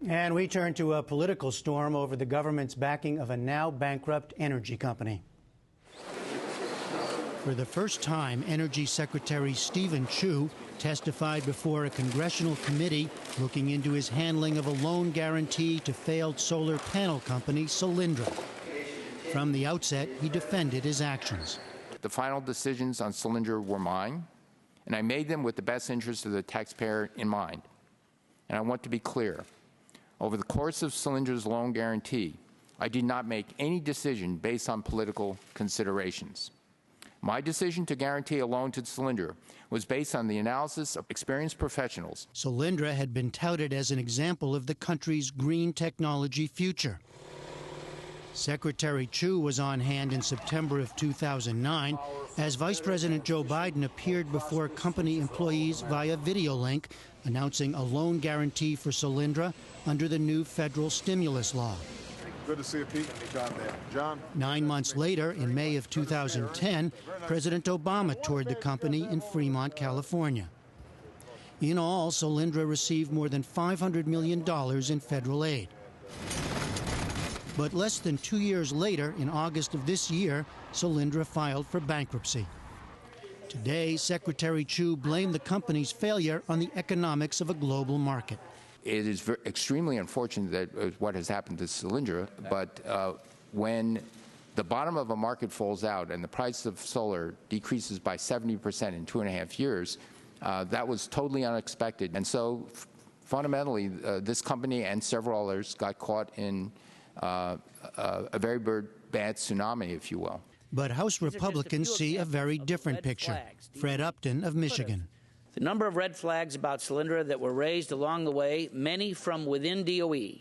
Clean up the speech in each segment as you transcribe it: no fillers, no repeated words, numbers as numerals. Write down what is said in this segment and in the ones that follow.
And we turn to a political storm over the government's backing of a now bankrupt energy company. For the first time, Energy Secretary Steven Chu testified before a congressional committee looking into his handling of a loan guarantee to failed solar panel company Solyndra. From the outset, he defended his actions. The final decisions on Solyndra were mine, and I made them with the best interest of the taxpayer in mind. And I want to be clear. Over the course of Solyndra's loan guarantee, I did not make any decision based on political considerations. My decision to guarantee a loan to Solyndra was based on the analysis of experienced professionals. Solyndra had been touted as an example of the country's green technology future. Secretary Chu was on hand in September of 2009 as Vice President Joe Biden appeared before company employees via video link announcing a loan guarantee for Solyndra under the new federal stimulus law. Good to see you, Pete. John there. John. 9 months later, in May of 2010, President Obama toured the company in Fremont, California. In all, Solyndra received more than $500 million in federal aid. But less than 2 years later, in August of this year, Solyndra filed for bankruptcy. Today, Secretary Chu blamed the company's failure on the economics of a global market. It is extremely unfortunate that what has happened to Solyndra, but when the bottom of a market falls out and the price of solar decreases by 70% in 2.5 years, that was totally unexpected. And so fundamentally, this company and several others got caught in a very bad tsunami, if you will. But House Republicans see a very different picture. Fred Upton of Michigan. The number of red flags about Solyndra that were raised along the way, many from within DOE,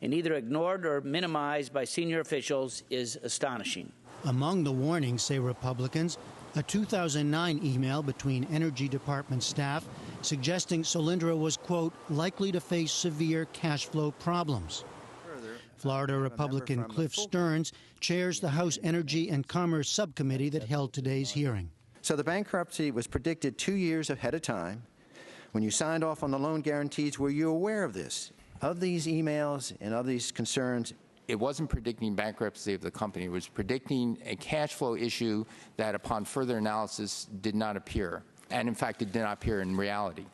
and either ignored or minimized by senior officials, is astonishing. Among the warnings, say Republicans, a 2009 email between Energy Department staff suggesting Solyndra was, quote, likely to face severe cash flow problems. Florida Republican Cliff Stearns chairs the House Energy and Commerce Subcommittee that held today's hearing. So the bankruptcy was predicted 2 years ahead of time. When you signed off on the loan guarantees, were you aware of this, of these emails and of these concerns? It wasn't predicting bankruptcy of the company. It was predicting a cash flow issue that, upon further analysis, did not appear. And, in fact, it did not appear in reality.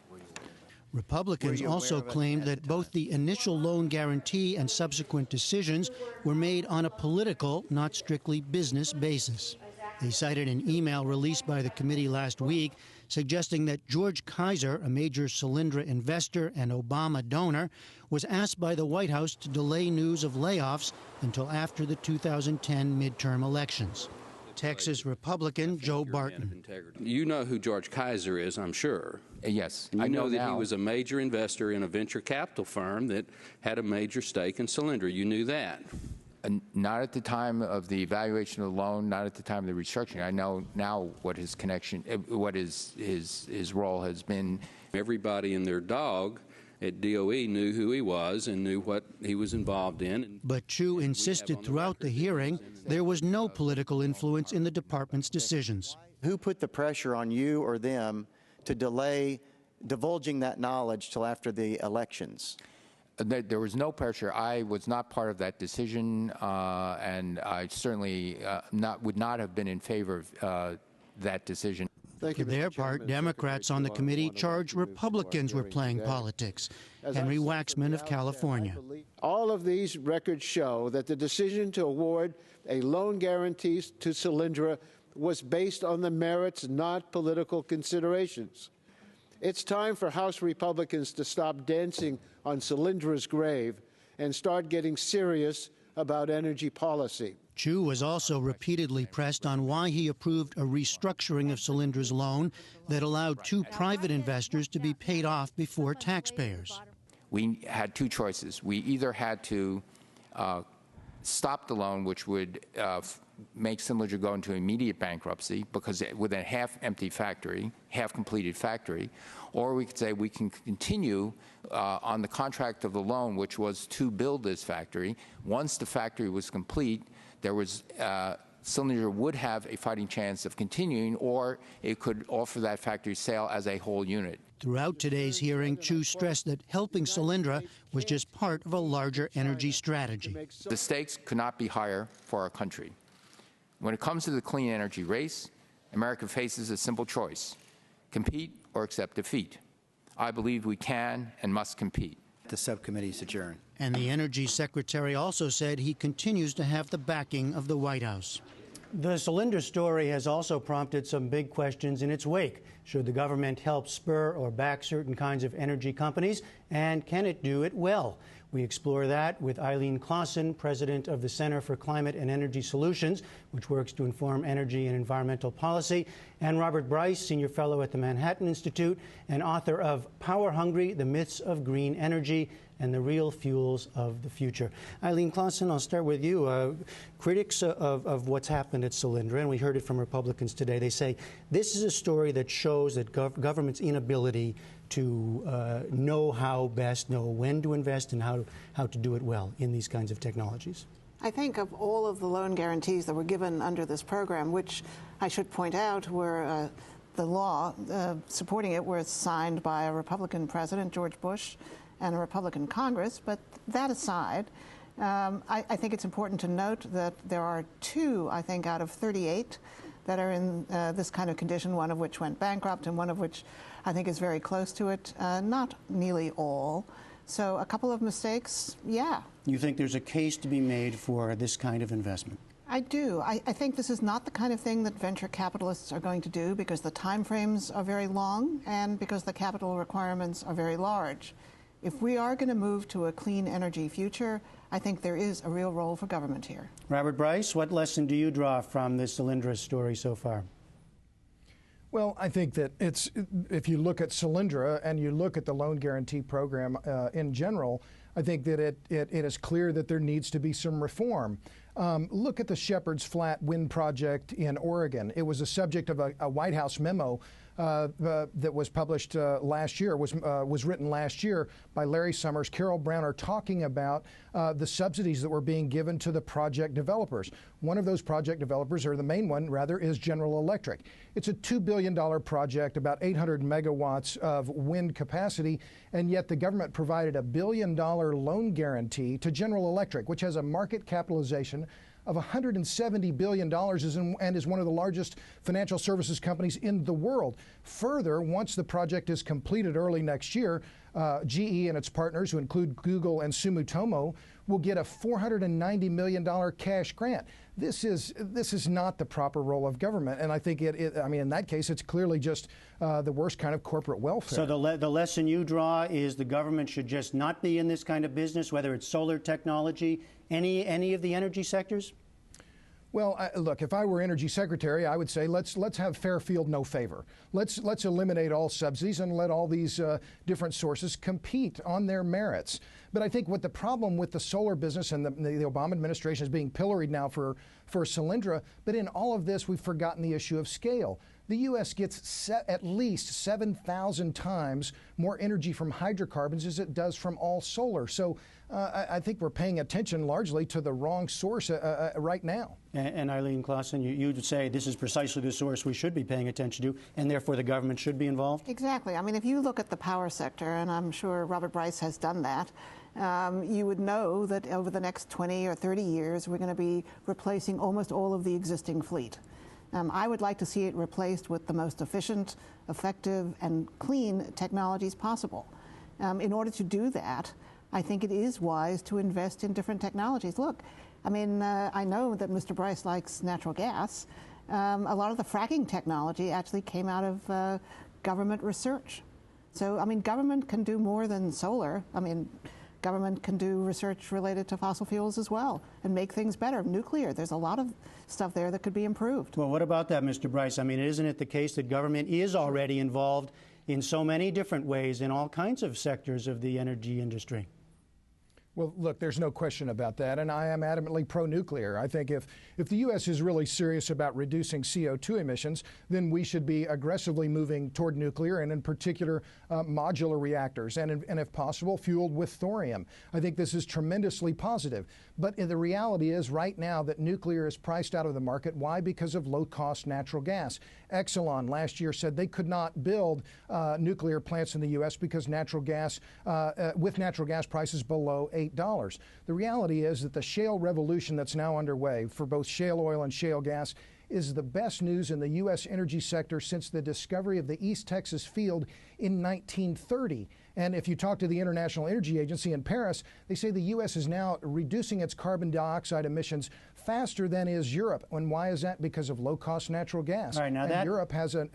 Republicans also claimed that both the initial loan guarantee and subsequent decisions were made on a political, not strictly business basis. They cited an email released by the committee last week suggesting that George Kaiser, a major Solyndra investor and Obama donor, was asked by the White House to delay news of layoffs until after the 2010 midterm elections. Texas Republican Joe Barton. You know who George Kaiser is, I'm sure. Yes. I know that he was a major investor in a venture capital firm that had a major stake in Solyndra. You knew that. Not at the time of the evaluation of the loan, not at the time of the restructuring. I know now what his connection, what his role has been. Everybody and their dog at DOE knew who he was and knew what he was involved in. But Chu insisted throughout the hearing there was no political influence in the department's decisions. Who put the pressure on you or them to delay divulging that knowledge till after the elections? There was no pressure. I was not part of that decision, and I certainly would not have been in favor of that decision. For their part, Democrats on the committee charged Republicans were playing politics. Henry Waxman of California. All of these records show that the decision to award a loan guarantee to Solyndra was based on the merits, not political considerations. It's time for House Republicans to stop dancing on Solyndra's grave and start getting serious about energy policy. Chu was also repeatedly pressed on why he approved a restructuring of Solyndra's loan that allowed two private investors to be paid off before taxpayers. We had two choices. We either had to stop the loan, which would make Solyndra go into immediate bankruptcy because with a half-empty factory, half-completed factory, or we could say we can continue on the contract of the loan, which was to build this factory. Once the factory was complete, there was Solyndra would have a fighting chance of continuing, or it could offer that factory sale as a whole unit. Throughout today's hearing, Chu stressed that helping Solyndra was just part of a larger energy strategy. The stakes could not be higher for our country. When it comes to the clean energy race, America faces a simple choice: compete or accept defeat. I believe we can and must compete. The subcommittee is adjourned. And the Energy Secretary also said he continues to have the backing of the White House. The Solyndra story has also prompted some big questions in its wake. Should the government help spur or back certain kinds of energy companies, and can it do it well? We explore that with Eileen Clausen, president of the Center for Climate and Energy Solutions, which works to inform energy and environmental policy, and Robert Bryce, senior fellow at the Manhattan Institute and author of Power Hungry: The Myths of Green Energy and the Real Fuels of the Future. Eileen Clausen, I'll start with you. Critics of what's happened at Solyndra, and we heard it from Republicans today, they say this is a story that shows that government's inability to know when to invest and how to do it well in these kinds of technologies. I think of all of the loan guarantees that were given under this program, which I should point out were the law supporting it was signed by a Republican president, George Bush, and a Republican Congress. But that aside, I think it's important to note that there are 2, I think, out of 38 that are in this kind of condition, one of which went bankrupt and one of which I think is very close to it, not nearly all. So a couple of mistakes, yeah. You think there's a case to be made for this kind of investment? I do. I think this is not the kind of thing that venture capitalists are going to do because the time frames are very long and because the capital requirements are very large. If we are going to move to a clean energy future, I think there is a real role for government here. Robert Bryce, what lesson do you draw from this Solyndra story so far? Well, I think that if you look at Solyndra and you look at the loan guarantee program in general, I think that it is clear that there needs to be some reform. Look at the Shepherd's Flat wind project in Oregon. It was a subject of a White House memo that was published last year, was written last year by Larry Summers, Carol Browner, talking about the subsidies that were being given to the project developers. One of those project developers, or the main one rather, is General Electric. It's a $2 billion project, about 800 megawatts of wind capacity, and yet the government provided a $1 billion loan guarantee to General Electric, which has a market capitalization of $170 billion and is one of the largest financial services companies in the world. Further, once the project is completed early next year, GE and its partners, who include Google and Sumitomo, will get a $490 million cash grant. This is not the proper role of government, and I think in that case, it's clearly just the worst kind of corporate welfare. So the lesson you draw is the government should just not be in this kind of business, whether it's solar technology, any of the energy sectors? Well, look, if I were Energy Secretary, I would say let's have fair field, no favor. Let's eliminate all subsidies and let all these different sources compete on their merits. But I think what the problem with the solar business and the Obama administration is being pilloried now for Solyndra, but in all of this, we've forgotten the issue of scale. The U.S. gets at least 7,000 times more energy from hydrocarbons as it does from all solar. So I think we're paying attention largely to the wrong source right now. And Eileen Clausen, you'd say this is precisely the source we should be paying attention to, and therefore the government should be involved? Exactly. I mean, if you look at the power sector, and I'm sure Robert Bryce has done that, you would know that over the next 20 or 30 years, we're going to be replacing almost all of the existing fleet. I would like to see it replaced with the most efficient, effective, and clean technologies possible. In order to do that, I think it is wise to invest in different technologies. Look, I mean, I know that Mr. Bryce likes natural gas. A lot of the fracking technology actually came out of government research. So, I mean, government can do more than solar. I mean, government can do research related to fossil fuels as well and make things better. Nuclear, there's a lot of stuff there that could be improved. Well, what about that, Mr. Bryce? I mean, isn't it the case that government is already involved in so many different ways in all kinds of sectors of the energy industry? Well, look, there's no question about that, and I am adamantly pro-nuclear. I think if the U.S. is really serious about reducing CO2 emissions, then we should be aggressively moving toward nuclear, and in particular, modular reactors, and if possible, fueled with thorium. I think this is tremendously positive. But the reality is right now that nuclear is priced out of the market. Why? Because of low-cost natural gas. Exelon last year said they could not build nuclear plants in the U.S. because with natural gas prices below $8. The reality is that the shale revolution that's now underway for both shale oil and shale gas is the best news in the U.S. energy sector since the discovery of the East Texas field in 1930. And if you talk to the International Energy Agency in Paris, they say the U.S. is now reducing its carbon dioxide emissions faster than is Europe. And why is that? Because of low-cost natural gas. All right, now and Europe has a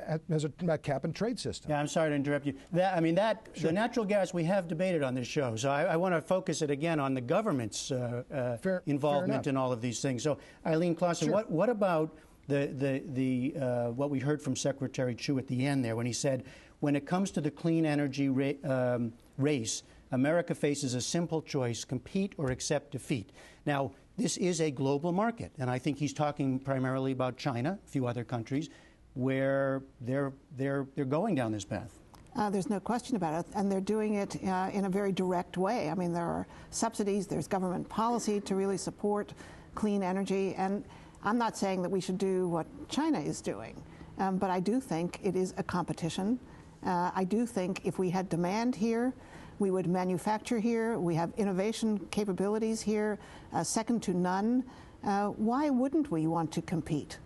cap-and-trade system. Yeah, I'm sorry to interrupt you. The natural gas we have debated on this show, so I want to focus it again on the government's involvement in all of these things. So, Eileen Clausen, what about what we heard from Secretary Chu at the end there when he said, when it comes to the clean energy race, America faces a simple choice: compete or accept defeat. Now, this is a global market, and I think he's talking primarily about China, a few other countries, where they're going down this path. There's no question about it, and they're doing it in a very direct way. I mean, there are subsidies, there's government policy to really support clean energy, and I'm not saying that we should do what China is doing, but I do think it is a competition. I do think if we had demand here, we would manufacture here. We have innovation capabilities here, second to none. Why wouldn't we want to compete?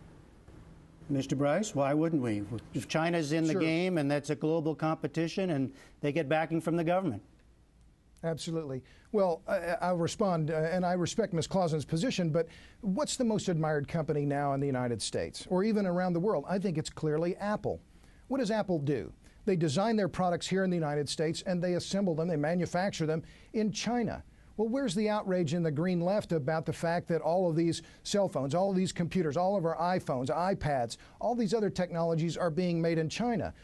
Mr. Bryce, why wouldn't we? If China's in the game and that's a global competition and they get backing from the government. Absolutely. Well, I'll respond, and I respect Ms. Clausen's position, but what's the most admired company now in the United States, or even around the world? I think it's clearly Apple. What does Apple do? They design their products here in the United States, and they assemble them, they manufacture them in China. Well, where's the outrage in the green left about the fact that all of these cell phones, all of these computers, all of our iPhones, iPads, all these other technologies are being made in China?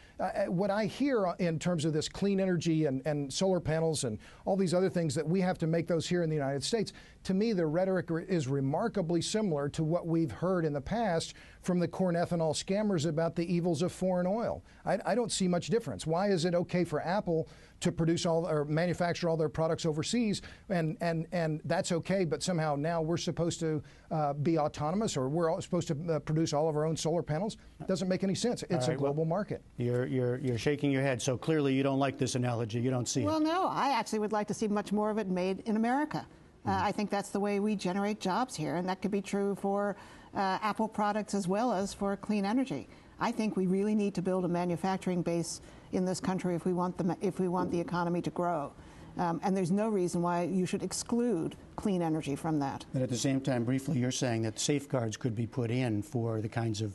What I hear in terms of this clean energy and solar panels and all these other things that we have to make those here in the United States, to me the rhetoric is remarkably similar to what we've heard in the past from the corn ethanol scammers about the evils of foreign oil. I don't see much difference. Why is it okay for Apple to produce or manufacture all their products overseas, and that's okay, but somehow now we're supposed to be autonomous, or we're supposed to produce all of our own solar panels? It doesn't make any sense. It's a global market. You're shaking your head, so clearly you don't like this analogy. You don't see it. Well, no, I actually would like to see much more of it made in America. I think that's the way we generate jobs here, and that could be true for Apple products as well as for clean energy. I think we really need to build a manufacturing base in this country if we want the economy to grow. And there's no reason why you should exclude clean energy from that. But at the same time, briefly, you're saying that safeguards could be put in for the kinds of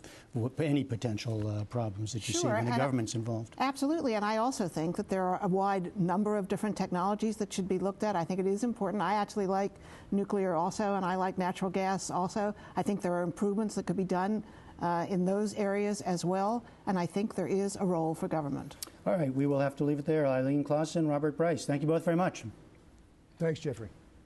any potential problems that you see when the government's involved. Absolutely. And I also think that there are a wide number of different technologies that should be looked at. I think it is important. I actually like nuclear also, and I like natural gas also. I think there are improvements that could be done in those areas as well, and I think there is a role for government. All right, we will have to leave it there. Eileen Clausen, Robert Bryce, thank you both very much. Thanks, Jeffrey.